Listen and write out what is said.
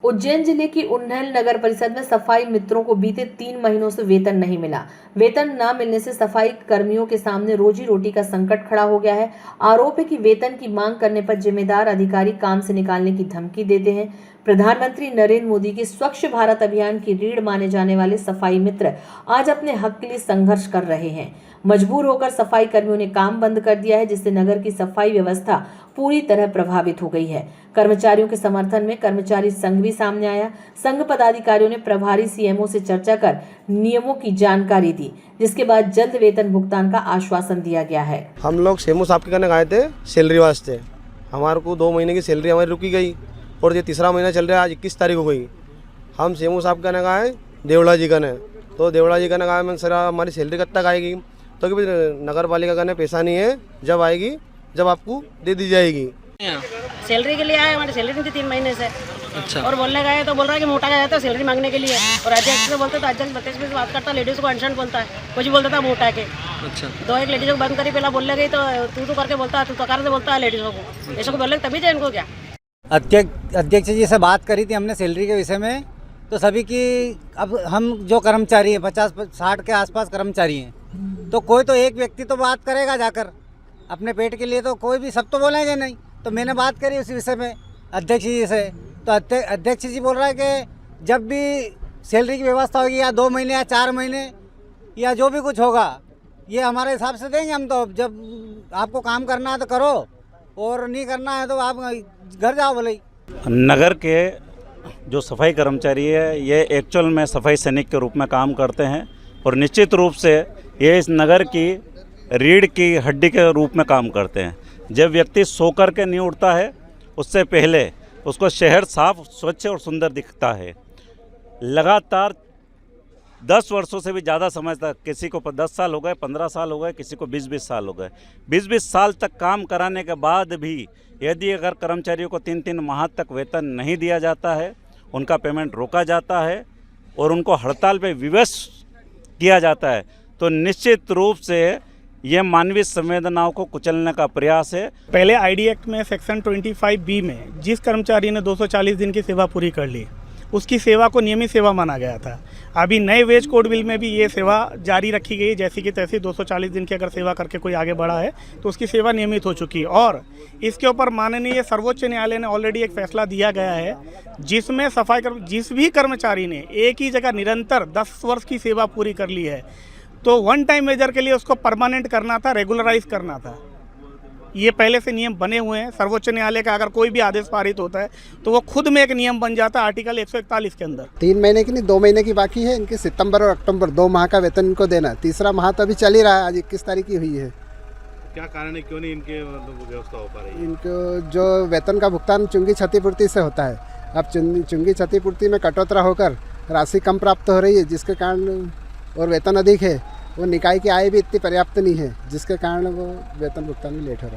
उज्जैन जिले की उन्नैल नगर परिषद में सफाई मित्रों को बीते 3 महीनों से वेतन नहीं मिला। वेतन न मिलने से सफाई कर्मियों के सामने रोजी रोटी का संकट खड़ा हो गया है। आरोप है कि वेतन की मांग करने पर जिम्मेदार अधिकारी काम से निकालने की धमकी देते हैं। प्रधानमंत्री नरेंद्र मोदी के स्वच्छ भारत अभियान की रीढ़ माने जाने वाले सफाई मित्र आज अपने हक के लिए संघर्ष कर रहे हैं। मजबूर होकर सफाई कर्मियों ने काम बंद कर दिया है, जिससे नगर की सफाई व्यवस्था पूरी तरह प्रभावित हो गई है। कर्मचारियों के समर्थन में कर्मचारी संघ भी सामने आया। संघ पदाधिकारियों ने प्रभारी सीएमओ से चर्चा कर नियमों की जानकारी दी, जिसके बाद जल्द वेतन भुगतान का आश्वासन दिया गया है। हम लोग सीएमओ साहब के कहने गए थे सैलरी वास्ते। हमारे को 2 महीने की सैलरी हमारी रुकी गई और ये तीसरा महीना चल रहा है। आज 21 तारीख हो गई। हम सीएमओ साहब कहने गए देवड़ा जी कहने, तो देवड़ा जी कहने गए मैं सर हमारी सैलरी कब तक आएगी? तो कि नगर पालिका कहने पैसा नहीं है, जब आएगी जब आपको दे दी जाएगी। सैलरी के लिए आए, हमारी सैलरी नहीं थी 3 महीने से। अच्छा। और बोलने गए तो बोल रहा है कि मोटा गया था सैलरी मांगने के लिए, और अध्यक्ष से बोलते तो अध्यक्ष बत्तीस में बात करता, लेडीज को अनशन बोलता है, कुछ बोलता था मोटा के। अच्छा। 2-1 लेडीज को बंद करी, पहला बोलने गई तो तू करके बोलता है, तू तकार से बोलता है लेडीजों को, ऐसे को बोले तभी जाए इनको क्या। अध्यक्ष जी से बात करी थी हमने सैलरी के विषय में, तो सभी की अब हम जो कर्मचारी हैं 50-60 के आसपास कर्मचारी हैं, तो कोई तो एक व्यक्ति तो बात करेगा जाकर अपने पेट के लिए, तो कोई भी सब तो बोलेंगे नहीं। तो मैंने बात करी उस विषय में अध्यक्ष जी से, तो अध्यक्ष जी बोल रहा है कि जब भी सैलरी की व्यवस्था होगी या 2 महीने या 4 महीने या जो भी कुछ होगा ये हमारे हिसाब से देंगे हम। तो जब आपको काम करना है तो करो और नहीं करना है तो आप घर जाओ बोले। नगर के जो सफाई कर्मचारी है ये एक्चुअल में सफाई सैनिक के रूप में काम करते हैं और निश्चित रूप से ये इस नगर की रीढ़ की हड्डी के रूप में काम करते हैं। जब व्यक्ति सो कर के नहीं उठता है उससे पहले उसको शहर साफ स्वच्छ और सुंदर दिखता है। लगातार 10 वर्षों से भी ज़्यादा समय तक, किसी को 10 साल हो गए, 15 साल हो गए, किसी को 20-20 साल हो गए। 20-20 साल तक काम कराने के बाद भी यदि अगर कर्मचारियों को 3-3 माह तक वेतन नहीं दिया जाता है, उनका पेमेंट रोका जाता है और उनको हड़ताल पे विवश किया जाता है, तो निश्चित रूप से ये मानवीय संवेदनाओं को कुचलने का प्रयास है। पहले आईडी एक्ट में सेक्शन 25B में जिस कर्मचारी ने 240 दिन की सेवा पूरी कर ली उसकी सेवा को नियमित सेवा माना गया था। अभी नए वेज कोड बिल में भी ये सेवा जारी रखी गई, जैसी कि तैसी 240 दिन की अगर सेवा करके कोई आगे बढ़ा है तो उसकी सेवा नियमित हो चुकी है। और इसके ऊपर माननीय सर्वोच्च न्यायालय ने ऑलरेडी एक फैसला दिया गया है, जिसमें जिस भी कर्मचारी ने एक ही जगह निरंतर 10 वर्ष की सेवा पूरी कर ली है तो 1 टाइम मेजर के लिए उसको परमानेंट करना था, रेगुलराइज करना था। ये पहले से नियम बने हुए हैं। सर्वोच्च न्यायालय का अगर कोई भी आदेश पारित होता है तो वो खुद में एक नियम बन जाता है आर्टिकल 141 के अंदर। 3 महीने की नहीं 2 महीने की बाकी है इनके, सितंबर और अक्टूबर 2 माह का वेतन इनको देना। तीसरा माह तो अभी चल ही रहा है, आज 21 तारीख की हुई है। क्या कारण है, क्यों नहीं इनके व्यवस्था हो पा रही है? इनको जो वेतन का भुगतान चुंगी क्षतिपूर्ति से होता है, अब चुंगी क्षतिपूर्ति में कटौती होकर राशि कम प्राप्त हो रही है, जिसके कारण और वेतन अधिक है। वो निकाय की आय भी इतनी पर्याप्त नहीं है, जिसके कारण वो वेतन भुगतान में लेट हो रहा है।